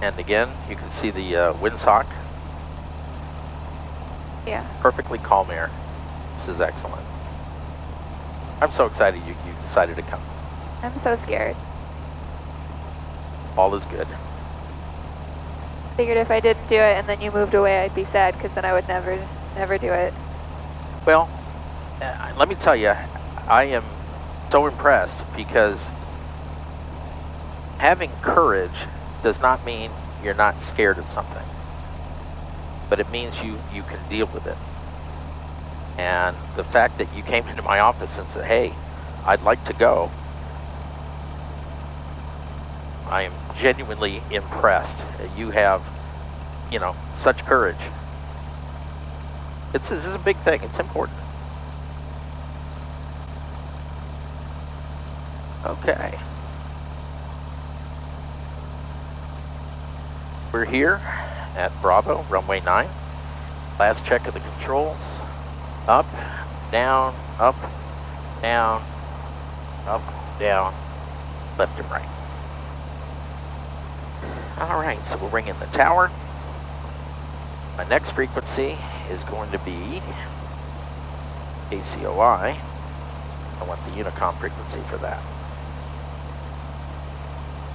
And again, you can see the windsock. Yeah. Perfectly calm air. This is excellent. I'm so excited you decided to come. I'm so scared. All is good. Figured if I didn't do it and then you moved away, I'd be sad because then I would never do it. Well, let me tell you, I am so impressed because having courage does not mean you're not scared of something, but it means you can deal with it. And the fact that you came into my office and said, hey, I'd like to go, I am genuinely impressed. You have, such courage. This is a big thing. It's important. Okay. We're here at Bravo, runway 9. Last check of the controls. Up, down, up, down, up, down, left and right. All right, so we'll bring in the tower. My next frequency is going to be KCOI. I want the Unicom frequency for that.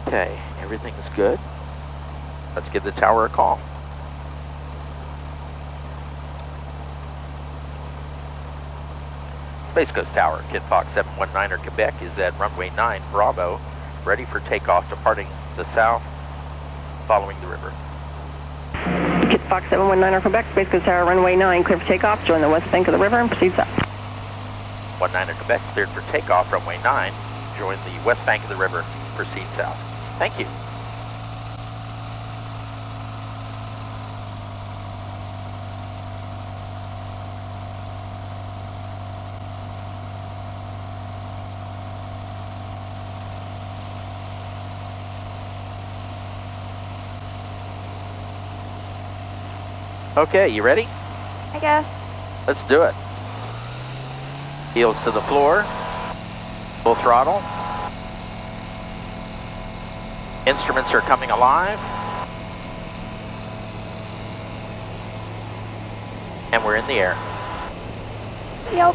Okay, everything's good. Let's give the tower a call. Space Coast Tower, Kitfox 719er Quebec is at runway 9 Bravo, ready for takeoff, departing the south, following the river. Kitfox 719er Quebec, Space Coast Tower, runway 9, clear for takeoff, join the west bank of the river and proceed south. 19er Quebec, cleared for takeoff, runway 9, join the west bank of the river, proceed south. Thank you. Okay, you ready? I guess. Let's do it. Heels to the floor. Full throttle. Instruments are coming alive. And we're in the air. Yep.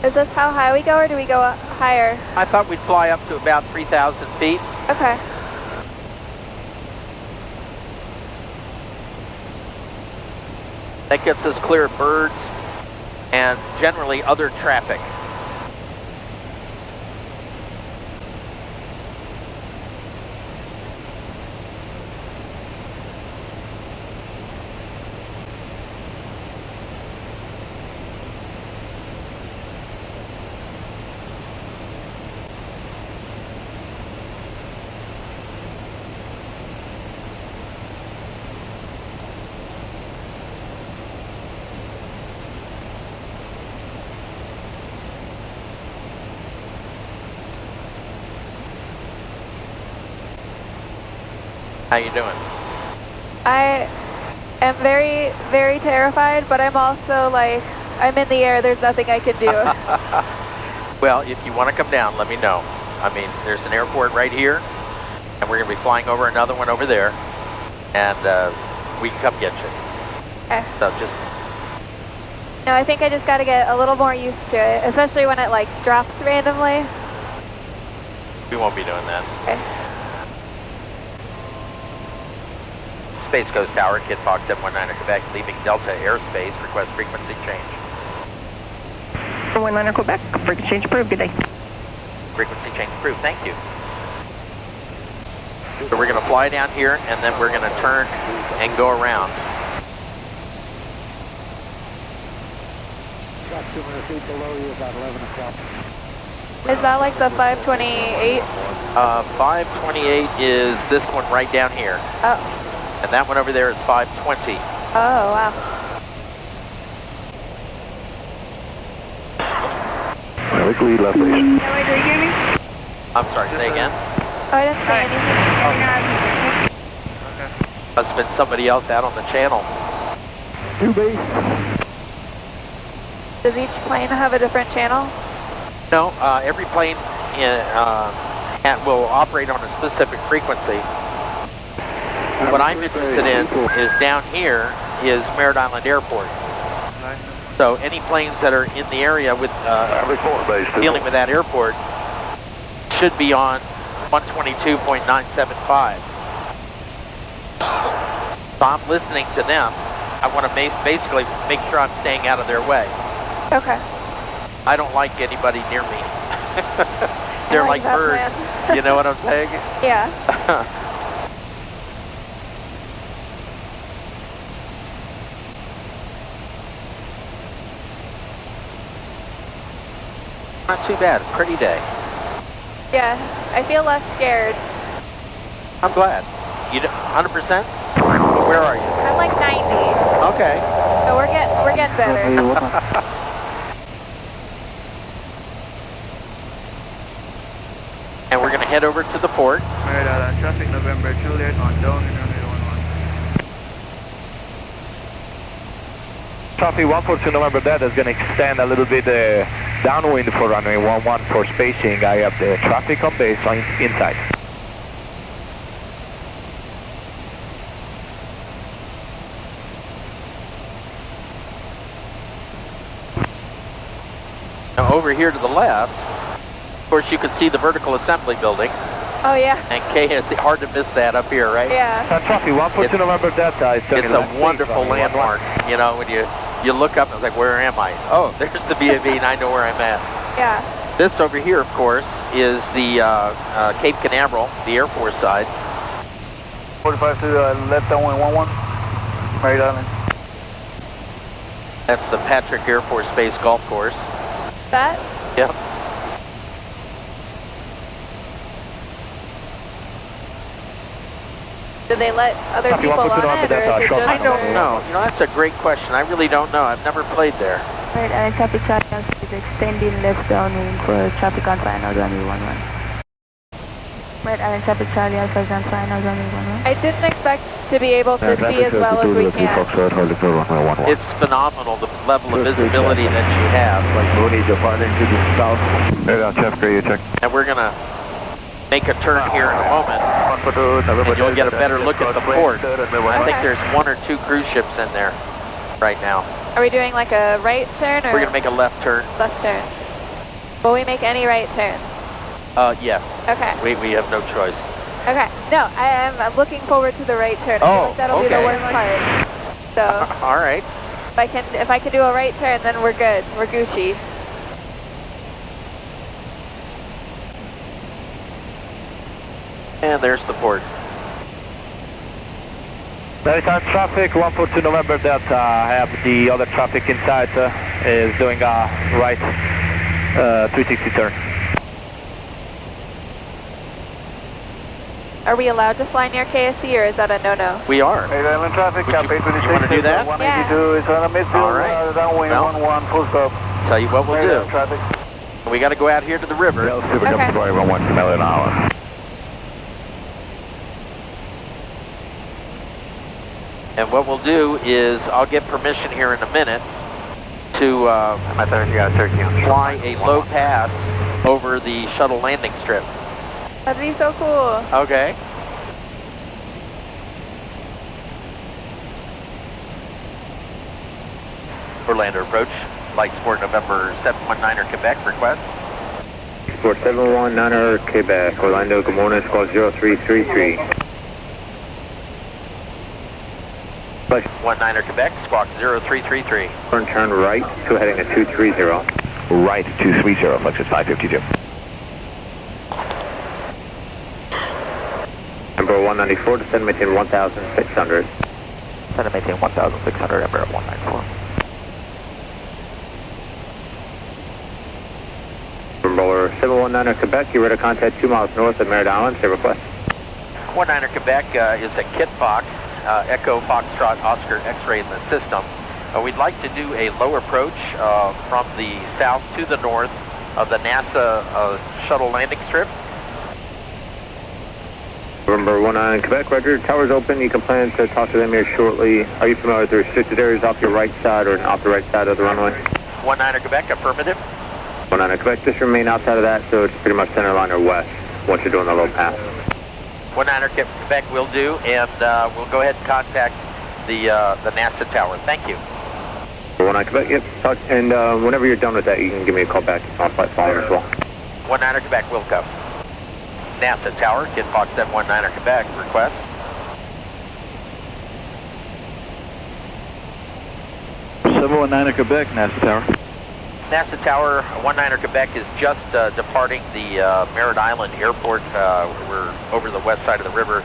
Is this how high we go, or do we go higher? I thought we'd fly up to about 3,000 feet. Okay. That gets us clear of birds and generally other traffic. How you doing? I am very, very terrified, but I'm also like, I'm in the air, there's nothing I can do. Well, if you want to come down, let me know. I mean, there's an airport right here, and we're going to be flying over another one over there, and we can come get you. Okay. So just... No, I think I just got to get a little more used to it, especially when it like drops randomly. We won't be doing that. Okay. Space Coast Tower, Kitfox 719 Quebec, leaving Delta airspace, request frequency change. 719 Quebec, frequency change approved, good day. Frequency change approved, thank you. So we're going to fly down here, and then we're going to turn and go around. About 200 feet below you, about 11 o'clock. Is that like the 528? 528 is this one right down here. Oh. And that one over there is 520. Oh, wow. Weekly left base. No, wait, do you hear me? I'm sorry, say again? Oh, I didn't say anything. Must have been somebody else out on the channel. 2 base. Does each plane have a different channel? No, every plane will operate on a specific frequency. What I'm interested in is down here is Merritt Island Airport. So any planes that are in the area with dealing with that airport should be on 122.975. So I'm listening to them. I want to basically make sure I'm staying out of their way. Okay. I don't like anybody near me. They're like that birds. plan. You know what I'm saying? Yeah. Not too bad. Pretty day. Yeah. I feel less scared. I'm glad. You 100%? Where are you? I'm like 90. Okay. So we're getting better. And we're going to head over to the port. Merritt Island traffic, November Juliet on down in runway 11. Traffic 142 November Delta is going to extend a little bit downwind for runway 11 for spacing. I have the traffic on baseline inside. Now over here to the left, of course you can see the vertical assembly building. Oh, yeah. And KS, hard to miss that up here, right? Yeah. Traffic 142 November Delta is It's a wonderful landmark. You know, when you look up and it's like, where am I? Oh, there's the VAV and I know where I'm at. Yeah. This over here, of course, is the Cape Canaveral, the Air Force side. 45 to left downwind 11, Merritt Island. That's the Patrick Air Force Base Golf Course. That? Yep. Do they let other people on it, or is it just... I don't know. You know, that's a great question. I really don't know. I've never played there. Right, traffic channel is extending left downwind for traffic on final runway 11. Right, traffic Charlie Alpha is on final runway 11. I didn't expect to be able to see as well as we can. It's phenomenal, the level of visibility that you have. Like Mooney departing to the south. And we're going to make a turn here in a moment, and you'll get a better look at the port. I think there's 1 or 2 cruise ships in there right now. Are we doing like a right turn or We're going to make a left turn. left turn? Will we make any right turns? Yes. Okay. We have no choice. Okay. No, I'm looking forward to the right turn. I feel like that'll be the worst part. So All right. if I can do a right turn, then we're good. We're Gucci. And there's the port. Maritime traffic, 142 November Delta. I have the other traffic inside is doing a right 360 turn. Are we allowed to fly near KSC, or is that a no-no? We are. Merritt Island traffic, Cap 826. You want to do that? 182 is on a midfield, All right. downwind Well, 11, full stop. Tell you what we'll Merritt do. Island traffic. We got to go out here to the river. Okay. And what we'll do is I'll get permission here in a minute to Turkey on fly a low pass over the shuttle landing strip. That'd be so cool. Okay. Orlando approach, Light Sport November 719er Quebec request. Sport 719er Quebec, Orlando, good morning, squawk 0333. 19er Quebec, squawk 0333. Turn right to heading at 230. Right, 230, flex at 552. Number 194, descend maintain 1,600. Descend and maintain 1,600, number 194. Roller 719er Quebec, you're ready to contact 2 miles north of Merritt Island, say request. 19er Quebec is a Kitfox, Echo Foxtrot Oscar X-ray in the system. We'd like to do a low approach from the south to the north of the NASA shuttle landing strip. November 19 Quebec, Roger, tower's open, you can plan to talk to them here shortly. Are you familiar with the restricted areas off your right side or off the right side of the runway? 19er Quebec, affirmative. 19 Quebec, just remain outside of that, so it's pretty much center line or west once you're doing the low pass. 19er Quebec will do, and we'll go ahead and contact the NASA tower. Thank you. 19 Quebec, yep, talk, and whenever you're done with that, you can give me a call back on flight flyer as well. 19er Quebec will come. NASA tower, Kitfox 719er Quebec, request. Quebec, NASA tower. NASA Tower, 19er Quebec is just departing the Merritt Island Airport. We're over the west side of the river,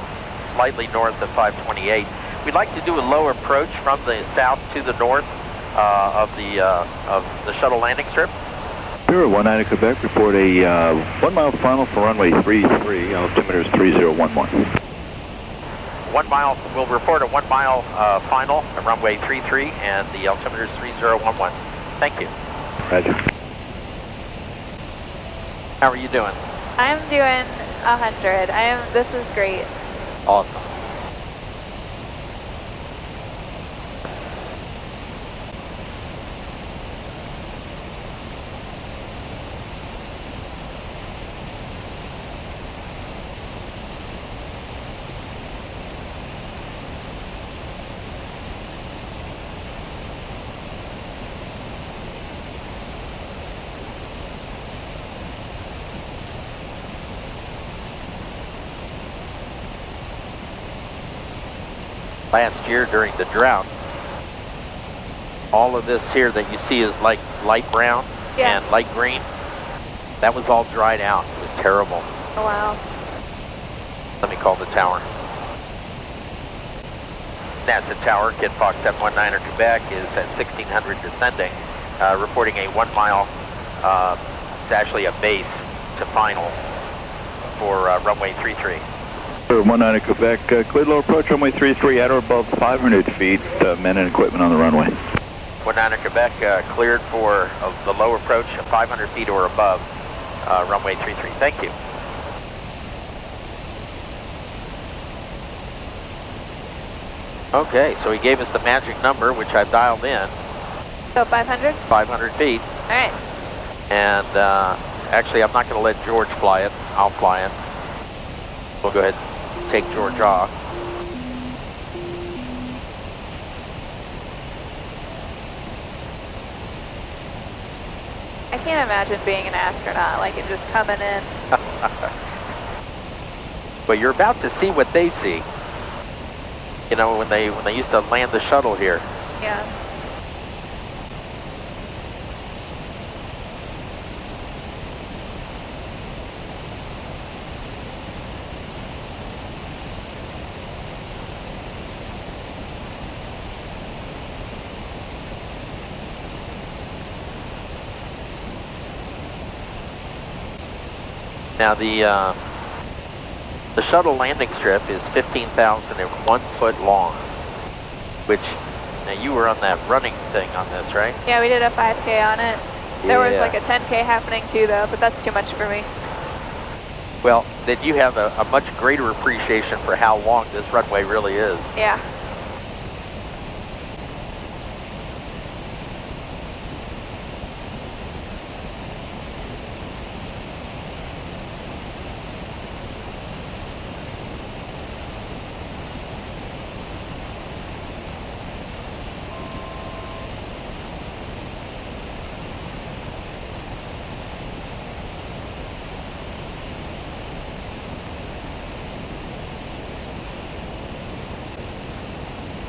slightly north of 528. We'd like to do a low approach from the south to the north of the shuttle landing strip. Here at 19er Quebec, report a 1 mile final for runway 33, altimeter is 3011. 1 mile, we'll report a 1 mile final at runway 33, and the altimeter is 3011. Thank you. Roger. How are you doing? I'm doing 100. This is great. Awesome. Last year during the drought, all of this here that you see is like light brown and light green. That was all dried out. It was terrible. Oh, wow. Let me call the tower. NASA tower, Kitfox 719er Quebec is at 1600 descending, reporting a 1 mile, it's actually a base to final for runway 33. 19er Quebec, clear low approach, runway 33 at or above 500 feet, men and equipment on the runway. 19er Quebec cleared for the low approach of 500 feet or above, runway 33. Thank you. Okay, so he gave us the magic number, which I've dialed in. So 500? 500 feet. All right. And actually, I'm not going to let George fly it. I'll fly it. We'll go ahead and take George off. I can't imagine being an astronaut, like it just coming in. But you're about to see what they see. You know, when they used to land the shuttle here. Yeah. Now the shuttle landing strip is 15,001 foot long, which, now you were on that running thing on this, right? Yeah, we did a 5K on it. There was like a 10K happening too though, but that's too much for me. Well, then you have a much greater appreciation for how long this runway really is. Yeah.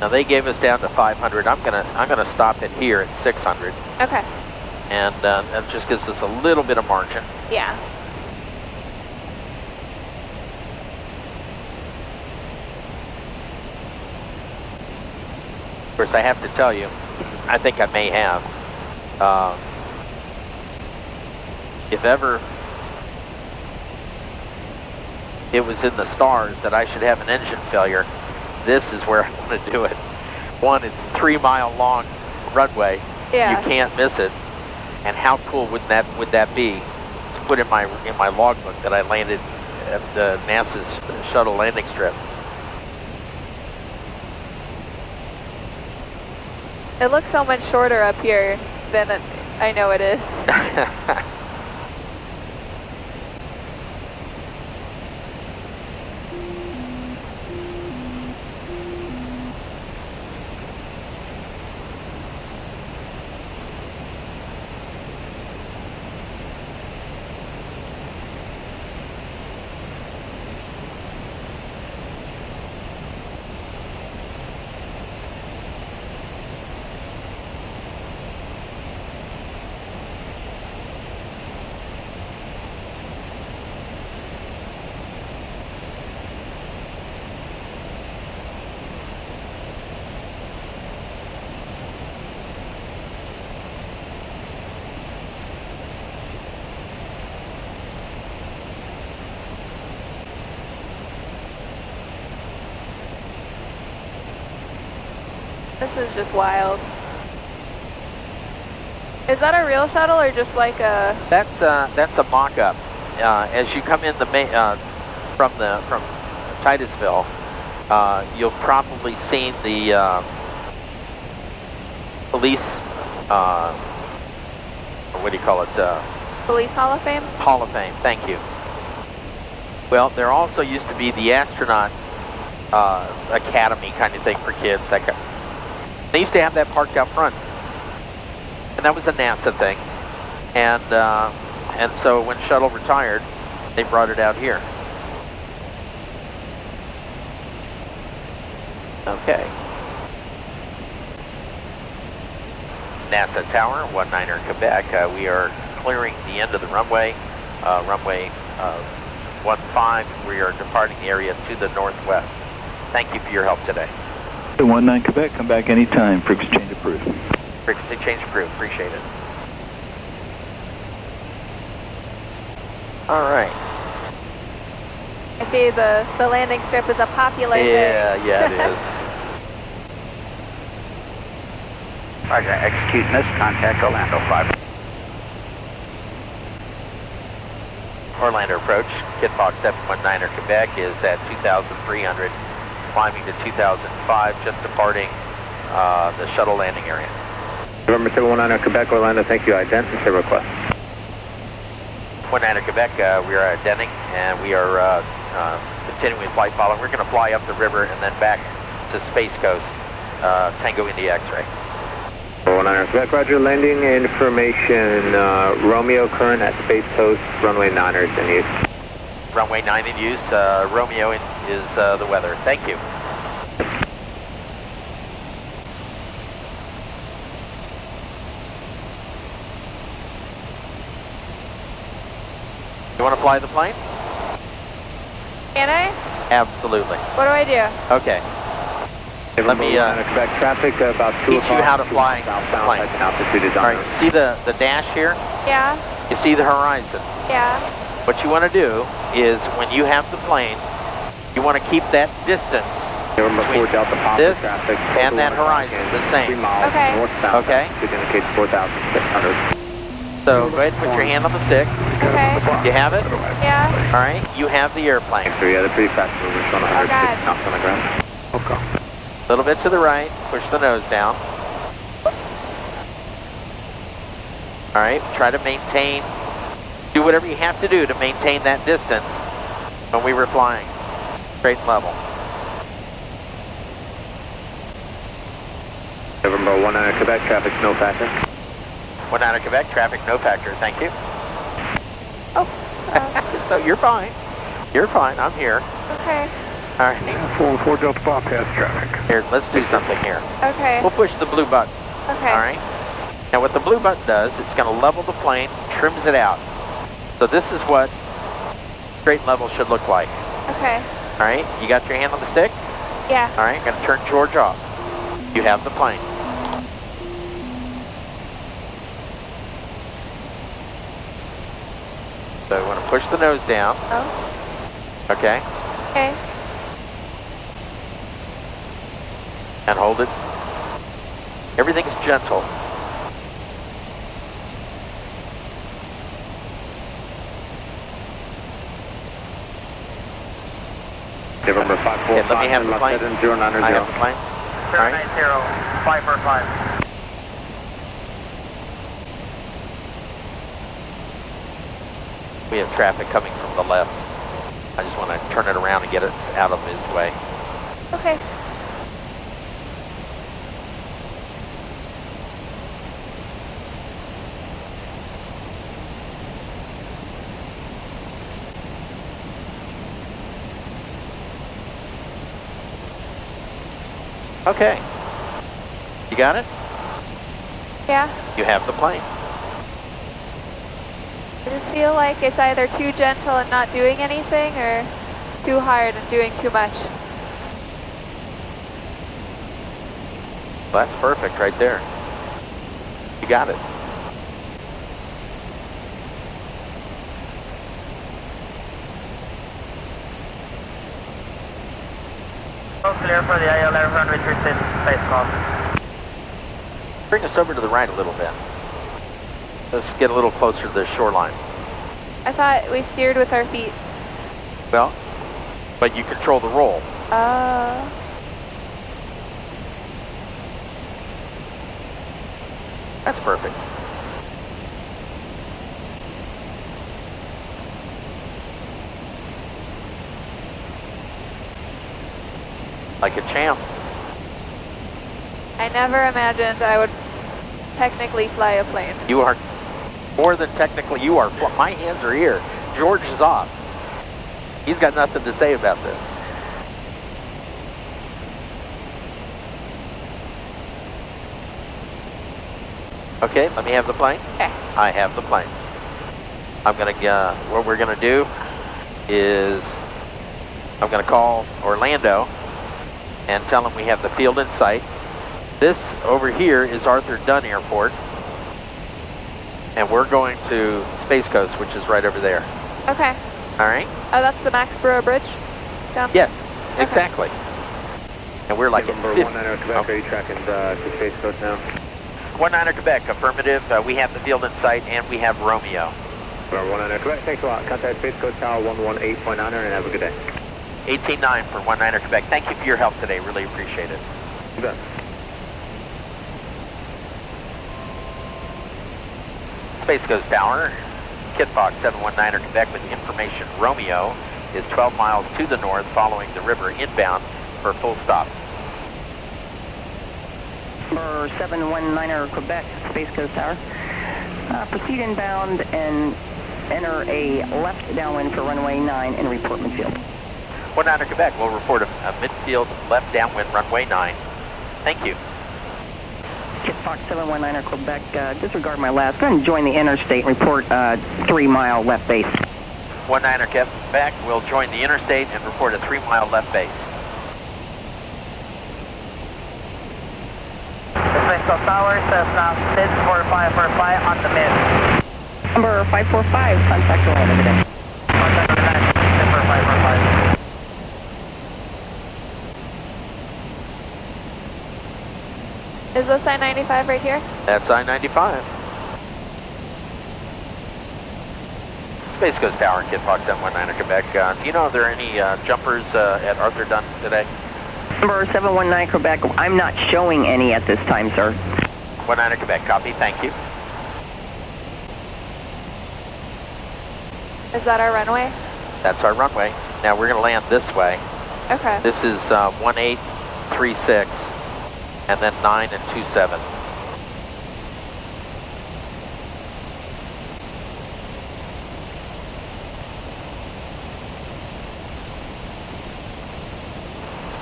Now they gave us down to 500. I'm gonna stop it here at 600, Okay. and that just gives us a little bit of margin. Yeah. Of course, I have to tell you, I think I may have. If ever it was in the stars that I should have an engine failure, this is where I want to do it. One, it's a 3-mile long runway. Yeah. You can't miss it. And how cool would that be to put in my logbook that I landed at NASA's shuttle landing strip? It looks so much shorter up here than I know it is. This is just wild. Is that a real shuttle or just like a? That's a mock-up. As you come in from Titusville, you'll probably seen the police. What do you call it? Police Hall of Fame? Hall of Fame. Thank you. Well, there also used to be the astronaut academy kind of thing for kids. They used to have that parked out front, and that was a NASA thing. And so when Shuttle retired, they brought it out here. Okay. NASA Tower, 19er Quebec. We are clearing the end of the runway, runway 15. We are departing the area to the northwest. Thank you for your help today. 19 Quebec, come back anytime. Frequency change approved. Frequency change approved. Appreciate it. All right. I see the landing strip is a popular thing. Yeah, it is. Roger, executing this, contact Orlando 5. Orlando approach, Kitfox 719er Quebec is at 2,300, climbing to 2005, just departing the shuttle landing area. November 719er Quebec, Orlando, thank you. Identity request. 19er Quebec, we are identing, and we are continuing flight following. We're going to fly up the river and then back to Space Coast, Tango India X-ray. 19er Quebec, roger, landing information, Romeo current at Space Coast, runway 9 is in use. Runway 9 in use, Romeo is the weather. Thank you. You want to fly the plane? Can I? Absolutely. What do I do? Okay. Let me Quebec traffic about 2 teach you how to fly the plane. Altitude is All right, see the dash here? Yeah. You see the horizon. Yeah. What you want to do is when you have the plane, you want to keep that distance November 4 Delta this traffic and that horizon the 3 same. miles Okay. northbound. Okay. It indicates 4,600. So go ahead and put your hand on the stick. Okay. You have it? Yeah. All right, you have the airplane. So yeah, they're pretty fast movers on 106 God. knots on the ground. Okay. A little bit to the right, push the nose down. All right, try to maintain, do whatever you have to do to maintain that distance when we were flying, straight and level. November 19 Quebec, traffic no factor. 19 Quebec, traffic no factor, thank you. Oh. So you're fine. You're fine, I'm here. Okay. All right. 4 Delta Bobcat traffic. Here, let's do something here. Okay. We'll push the blue button. Okay. All right. Now what the blue button does, it's going to level the plane, trims it out. So this is what straight level should look like. Okay. All right. You got your hand on the stick? Yeah. All right. I'm going to turn George off. You have the plane. So we want to push the nose down. Oh. Okay. Okay. And hold it. Everything's gentle. November 545. Okay, let me have the plane. 090. I have the plane. All right. 545. We have traffic coming from the left. I just want to turn it around and get it out of his way. Okay. Okay. You got it? Yeah. You have the plane. I just feel like it's either too gentle and not doing anything, or too hard and doing too much. Well, that's perfect right there. You got it. Clear for the ILR runway 36, space call. Bring us over to the right a little bit. Let's get a little closer to the shoreline. I thought we steered with our feet. Well, but you control the roll. That's perfect. Like a champ. I never imagined I would technically fly a plane. You are more than technically, you are. My hands are here. George is off. He's got nothing to say about this. Okay, let me have the plane. Okay. I have the plane. I'm gonna, what we're gonna do is, I'm gonna call Orlando and tell him we have the field in sight. This over here is Arthur Dunn Airport. And we're going to Space Coast, which is right over there. Okay. All right? Oh, that's the Maxborough Bridge? Down Yes, Okay. exactly. And we're like November 19 Quebec, are you tracking to Space Coast now? 19 Quebec, affirmative. We have the field in sight and we have Romeo. November 19 Quebec, thanks a lot. Contact Space Coast Tower 118.9 and have a good day. 18.9 for 19 Quebec. Thank you for your help today. Really appreciate it. You bet. Space Coast Tower, Kitfox 719 Quebec with information. Romeo is 12 miles to the north following the river inbound for a full stop. Number 719 Quebec, Space Coast Tower. Proceed inbound and enter a left downwind for runway 9 and report midfield. 19 Quebec will report a midfield left downwind runway 9. Thank you. Kitfox 719 Quebec, disregard my last. Go ahead and join the interstate and report 3-mile left base. 19 Quebec will join the interstate and report a 3-mile left base. Space Coast Tower says now 64545 on the mid. Number 545, contact Orlando today. Contact on the line, 64545. Is this I-95 right here? That's I-95. Space Coast Tower, Kitfox 719 Quebec. Do you know if there are any jumpers at Arthur Dunn today? Number 719 Quebec, I'm not showing any at this time, sir. 19 Quebec, copy, thank you. Is that our runway? That's our runway. Now we're going to land this way. Okay. This is 1836 and then 9 and 27.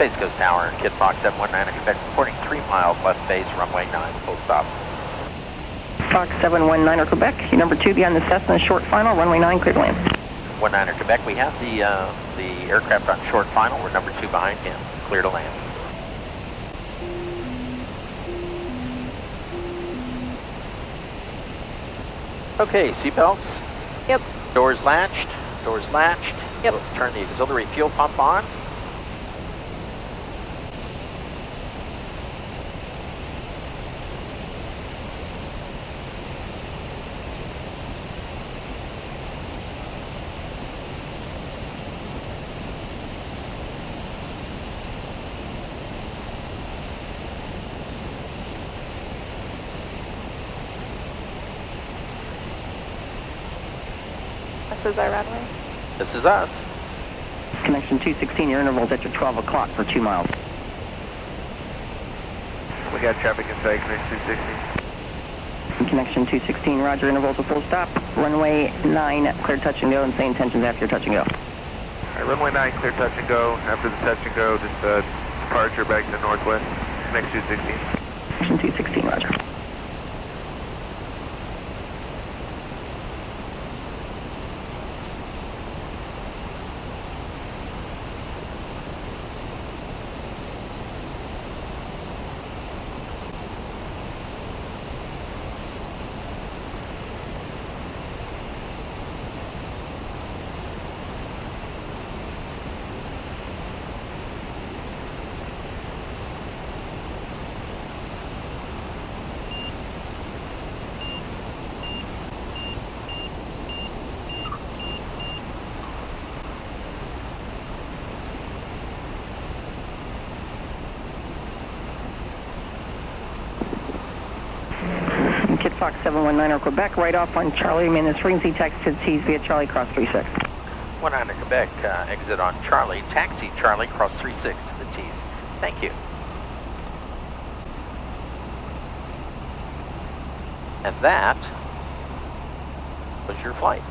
Space Coast Tower, Kitfox 719 Quebec, reporting 3 miles left base, runway 9, full stop. Fox 719 Quebec, your number 2 behind the Cessna, short final, runway 9, clear to land. 19 Quebec, we have the aircraft on short final. We're number 2 behind him, clear to land. Okay, seatbelts. Yep. Doors latched. Doors latched. Yep. We'll turn the auxiliary fuel pump on. This is our runway. This is us. Connection 216, your interval's at your 12 o'clock for 2 miles. We got traffic in sight, connection 216. Connection 216, roger, interval's a full stop. Runway 9, clear touch and go, and same intentions after your touch and go. All right, runway 9, clear touch and go. After the touch and go, just departure back to the northwest, connection 216. Connection 216, roger. Kitfox 719 Quebec, right off on Charlie. Man, this frequency taxi to the T's via Charlie, cross 36. 19 Quebec, exit on Charlie, taxi Charlie, cross 36 to the T's. Thank you. And that was your flight.